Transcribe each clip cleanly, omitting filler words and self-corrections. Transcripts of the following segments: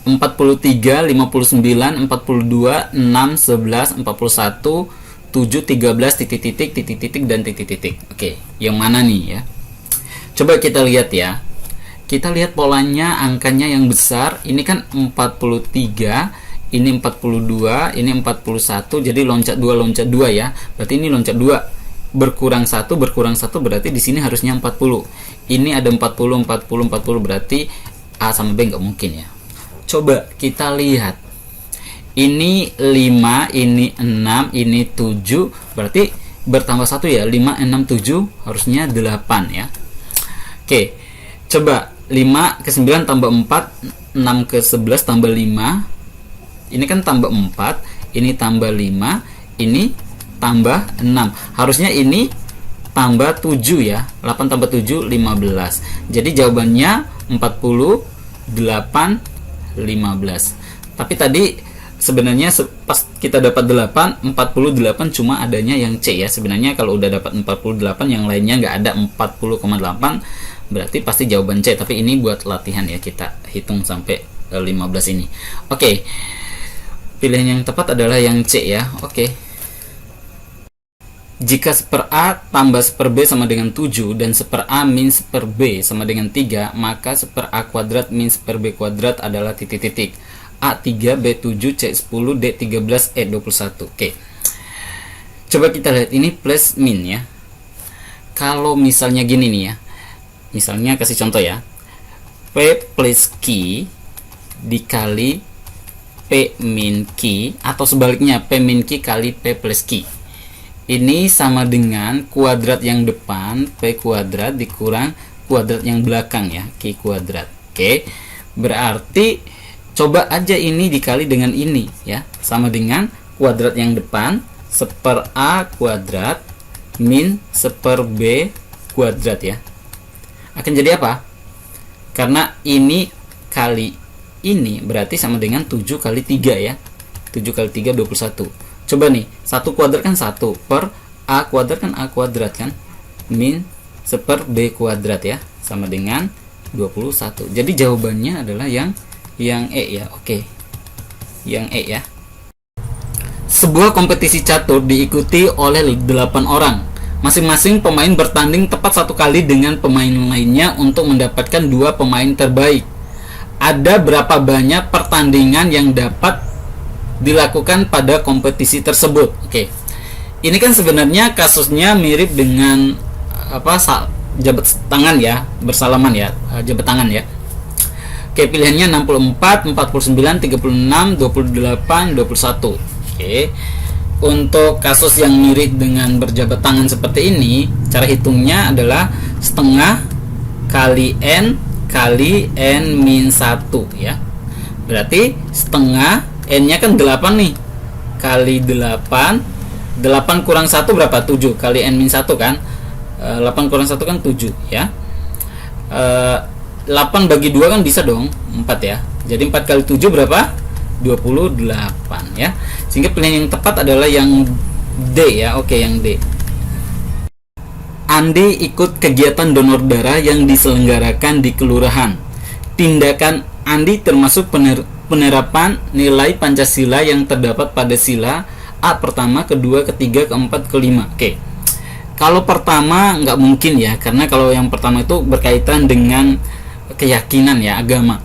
43, 59, 42, 6, 11, 41, 7, 13, titik-titik, dan titik-titik. Oke, yang mana nih ya? Coba kita lihat ya. Kita lihat polanya, angkanya yang besar. Ini kan 43, ini 42, ini 41. Jadi loncat 2, loncat 2 ya. Berarti ini loncat 2. Berkurang 1, berarti di sini harusnya 40. Ini ada 40, 40, 40, berarti A sama B nggak mungkin ya. Coba kita lihat. Ini 5, ini 6, ini 7. Berarti bertambah 1 ya. 5, 6, 7 harusnya 8 ya. Oke. Coba 5 ke 9 tambah 4, 6 ke 11 tambah 5. Ini kan tambah 4, ini tambah 5, ini tambah 6. Harusnya ini tambah 7 ya. 8 tambah 7 15. Jadi jawabannya 48, 15. Tapi tadi sebenarnya pas kita dapat 8, 48 cuma adanya yang C ya. Sebenarnya kalau udah dapat 48 yang lainnya nggak ada 40,8, berarti pasti jawaban C. Tapi ini buat latihan ya, kita hitung sampai 15 ini. Oke. Pilihan yang tepat adalah yang C ya. Oke. Jika 1/A tambah 1/B sama dengan 7 dan 1/A min 1/B sama dengan 3, maka 1/A kuadrat min 1/B kuadrat adalah titik-titik. A3, B7, C10, D13, E21. Oke. Coba kita lihat ini plus min ya. Kalau misalnya gini nih ya. Misalnya kasih contoh ya. P plus Q dikali P min Q, atau sebaliknya P min Q kali P plus Q. Ini sama dengan kuadrat yang depan P kuadrat dikurang kuadrat yang belakang ya, Q kuadrat. Oke. Berarti coba aja ini dikali dengan ini ya, sama dengan kuadrat yang depan 1/A kuadrat min 1/B kuadrat ya. Akan jadi apa? Karena ini kali ini berarti sama dengan 7 kali 3 ya. 7 kali 3 21. Coba nih, 1 kuadrat kan 1, per A kuadrat kan A kuadrat kan, min 1/B kuadrat ya, sama dengan 21. Jadi jawabannya adalah yang E ya. Oke. Yang E ya. Sebuah kompetisi catur diikuti oleh 8 orang. Masing-masing pemain bertanding tepat 1 kali dengan pemain lainnya untuk mendapatkan 2 pemain terbaik. Ada berapa banyak pertandingan yang dapat dilakukan pada kompetisi tersebut? Oke. Ini kan sebenarnya kasusnya mirip dengan jabat tangan ya, bersalaman ya, jabat tangan ya. Oke, pilihannya 64, 49, 36, 28, 21. Oke. Untuk kasus yang mirip dengan berjabat tangan seperti ini, cara hitungnya adalah setengah kali N kali N min 1 ya. Berarti setengah N nya kan 8 nih, kali 8, 8 kurang 1 berapa? 7 kali N min 1 kan, 8 kurang 1 kan 7 ya. 8 bagi 2 kan bisa dong 4 ya. Jadi 4 kali 7 berapa? 28 ya. Sehingga pilihan yang tepat adalah yang D ya. Oke, yang D. Andi ikut kegiatan donor darah yang diselenggarakan di kelurahan. Tindakan Andi termasuk penerapan nilai Pancasila yang terdapat pada sila A pertama, kedua, ketiga, keempat, kelima. Oke. Kalau pertama nggak mungkin ya, karena kalau yang pertama itu berkaitan dengan keyakinan ya, agama.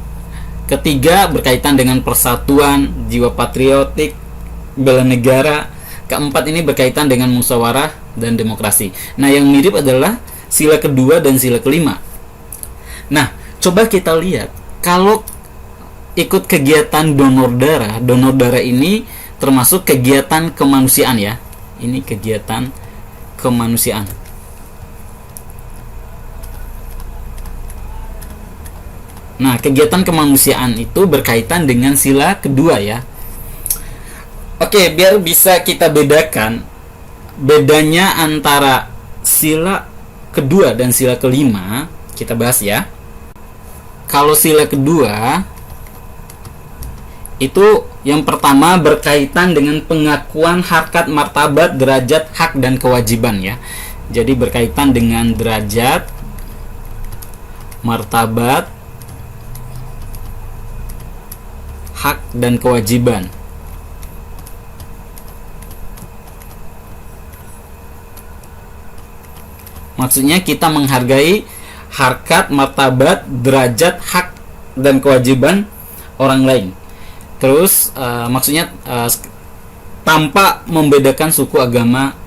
Ketiga berkaitan dengan persatuan, jiwa patriotik, bela negara. Keempat ini berkaitan dengan musyawarah dan demokrasi. Nah, yang mirip adalah sila kedua dan sila kelima. Nah, coba kita lihat kalau ikut kegiatan donor darah ini termasuk kegiatan kemanusiaan ya. Ini kegiatan kemanusiaan. Nah, kegiatan kemanusiaan itu berkaitan dengan sila kedua ya. Oke, biar bisa kita bedakan bedanya antara sila kedua dan sila kelima, kita bahas ya. Kalau sila kedua itu yang pertama berkaitan dengan pengakuan harkat martabat, derajat, hak dan kewajiban ya. Jadi berkaitan dengan derajat, martabat, hak dan kewajiban. Maksudnya kita menghargai harkat, martabat, derajat, hak dan kewajiban orang lain. Terus maksudnya tanpa membedakan suku, agama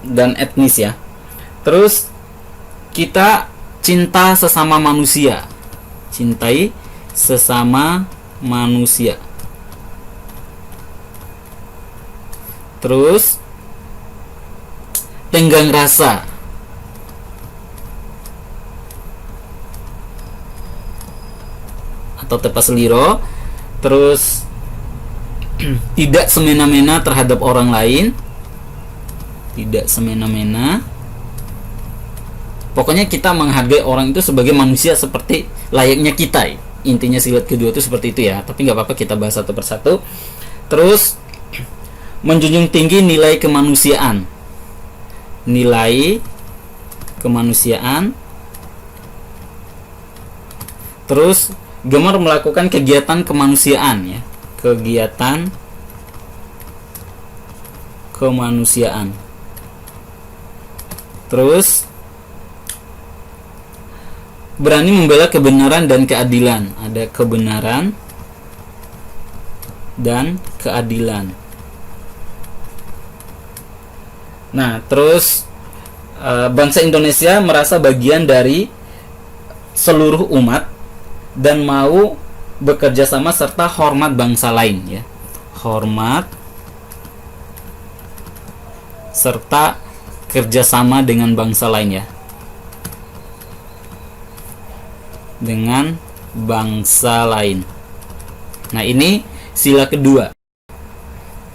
dan etnis ya. Terus kita cinta sesama manusia. Cintai sesama manusia. Terus tenggang rasa. Atau tepas seliro. Terus tidak semena-mena terhadap orang lain. Tidak semena-mena. Pokoknya kita menghargai orang itu sebagai manusia seperti layaknya kita. Intinya silat kedua itu seperti itu ya. Tapi nggak apa-apa, kita bahas satu persatu. Terus menjunjung tinggi nilai kemanusiaan. Nilai kemanusiaan. Terus gemar melakukan kegiatan kemanusiaan ya. Kegiatan kemanusiaan. Terus berani membela kebenaran dan keadilan. Ada kebenaran dan keadilan. Nah, terus bangsa Indonesia merasa bagian dari seluruh umat dan mau bekerja sama serta hormat bangsa lain ya. Hormat serta kerjasama dengan bangsa lain ya. Dengan bangsa lain. Nah, ini sila kedua.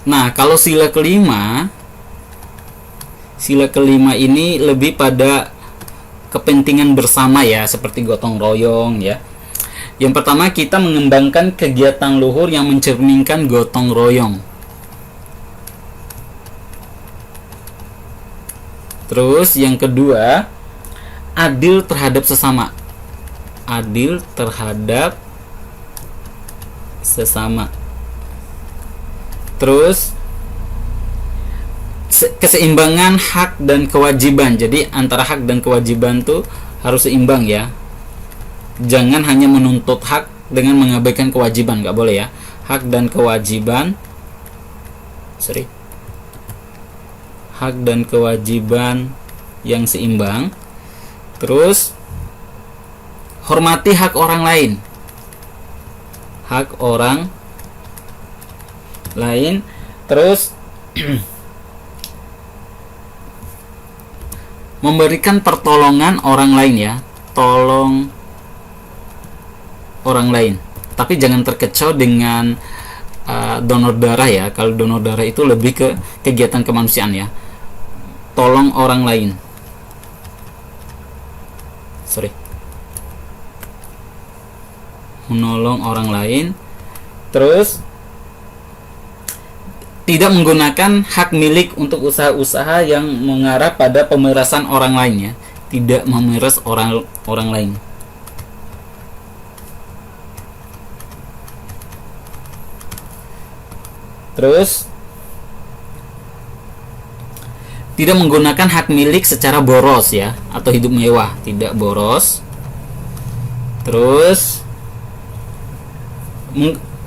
Nah, kalau sila kelima ini lebih pada kepentingan bersama ya, seperti gotong royong ya. Yang pertama, kita mengembangkan kegiatan luhur yang mencerminkan gotong royong. Terus yang kedua, adil terhadap sesama. Adil terhadap sesama. Terus keseimbangan hak dan kewajiban. Jadi antara hak dan kewajiban tuh harus seimbang ya. Jangan hanya menuntut hak dengan mengabaikan kewajiban, nggak boleh ya. Hak dan kewajiban, hak dan kewajiban yang seimbang. Terus hormati hak orang lain. Hak orang lain. Terus memberikan pertolongan orang lain ya. Tolong orang lain, tapi jangan terkecoh dengan donor darah ya. Kalau donor darah itu lebih ke kegiatan kemanusiaan ya. Tolong orang lain. Menolong orang lain. Terus tidak menggunakan hak milik untuk usaha-usaha yang mengarah pada pemerasan orang lain ya. Tidak memeras orang lain. Terus tidak menggunakan hak milik secara boros ya, atau hidup mewah, tidak boros. Terus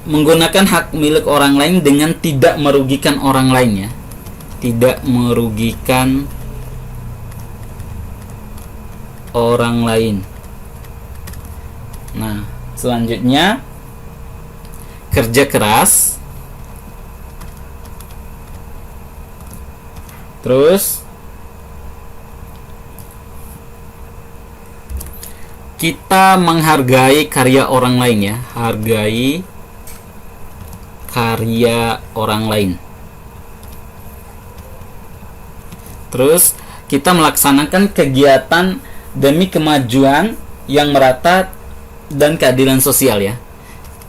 menggunakan hak milik orang lain dengan tidak merugikan orang lain ya. Tidak merugikan orang lain. Nah, selanjutnya kerja keras. Terus kita menghargai karya orang lain ya. Hargai karya orang lain. Terus kita melaksanakan kegiatan demi kemajuan yang merata dan keadilan sosial ya.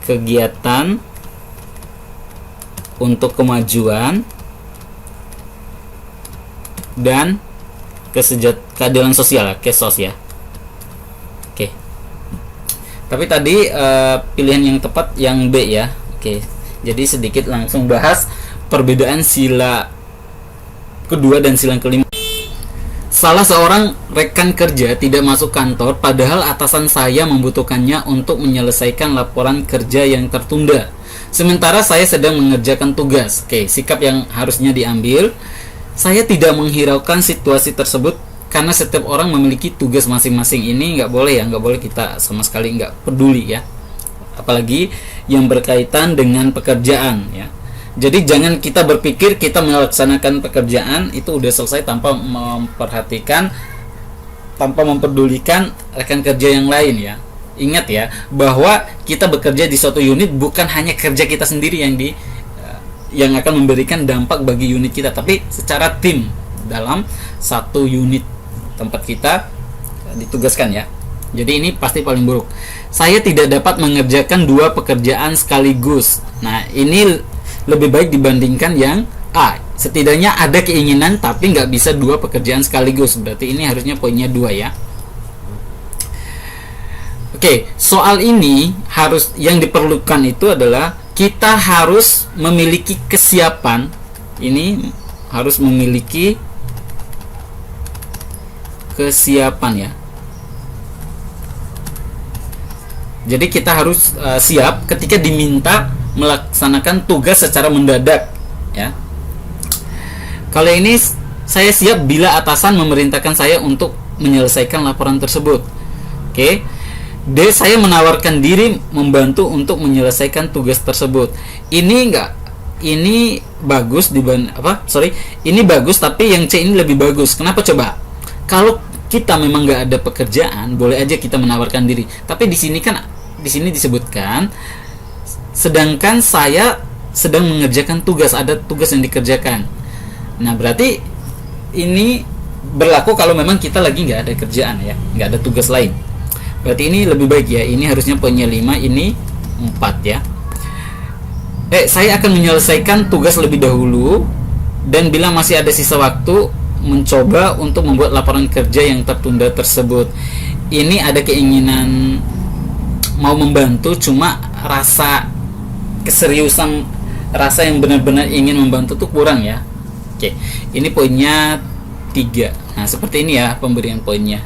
Kegiatan untuk kemajuan dan keadilan sosial ya, kesos ya. Oke. Tapi tadi pilihan yang tepat yang B ya. Oke. Jadi sedikit langsung bahas perbedaan sila kedua dan sila kelima. Salah seorang rekan kerja tidak masuk kantor padahal atasan saya membutuhkannya untuk menyelesaikan laporan kerja yang tertunda. Sementara saya sedang mengerjakan tugas. Oke, sikap yang harusnya diambil. Saya tidak menghiraukan situasi tersebut karena setiap orang memiliki tugas masing-masing. Ini nggak boleh ya, nggak boleh kita sama sekali nggak peduli ya. Apalagi yang berkaitan dengan pekerjaan ya. Jadi jangan kita berpikir kita melaksanakan pekerjaan itu udah selesai tanpa memperhatikan, tanpa mempedulikan rekan kerja yang lain ya. Ingat ya, bahwa kita bekerja di suatu unit bukan hanya kerja kita sendiri yang akan memberikan dampak bagi unit kita, tapi secara tim dalam satu unit tempat kita ditugaskan ya. Jadi ini pasti paling buruk. Saya tidak dapat mengerjakan dua pekerjaan sekaligus. Nah, ini lebih baik dibandingkan yang A. Setidaknya ada keinginan tapi nggak bisa dua pekerjaan sekaligus. Berarti ini harusnya poinnya 2 ya. Oke, soal ini harus yang diperlukan itu adalah kita harus memiliki kesiapan. Ini harus memiliki kesiapan ya. Jadi kita harus siap ketika diminta melaksanakan tugas secara mendadak ya. Kalau ini saya siap bila atasan memerintahkan saya untuk menyelesaikan laporan tersebut. Oke. D. Saya menawarkan diri membantu untuk menyelesaikan tugas tersebut. Ini bagus ini bagus tapi yang C ini lebih bagus. Kenapa coba? Kalau kita memang nggak ada pekerjaan, boleh aja kita menawarkan diri. Tapi di sini disebutkan sedangkan saya sedang mengerjakan tugas, ada tugas yang dikerjakan. Nah, berarti ini berlaku kalau memang kita lagi nggak ada kerjaan ya, nggak ada tugas lain. Berarti ini lebih baik ya. Ini harusnya poinnya 5, ini 4 ya. Saya akan menyelesaikan tugas lebih dahulu dan bila masih ada sisa waktu mencoba untuk membuat laporan kerja yang tertunda tersebut. Ini ada keinginan mau membantu, cuma rasa keseriusan, rasa yang benar-benar ingin membantu tuh kurang ya. Oke, ini poinnya 3. Nah, seperti ini ya pemberian poinnya.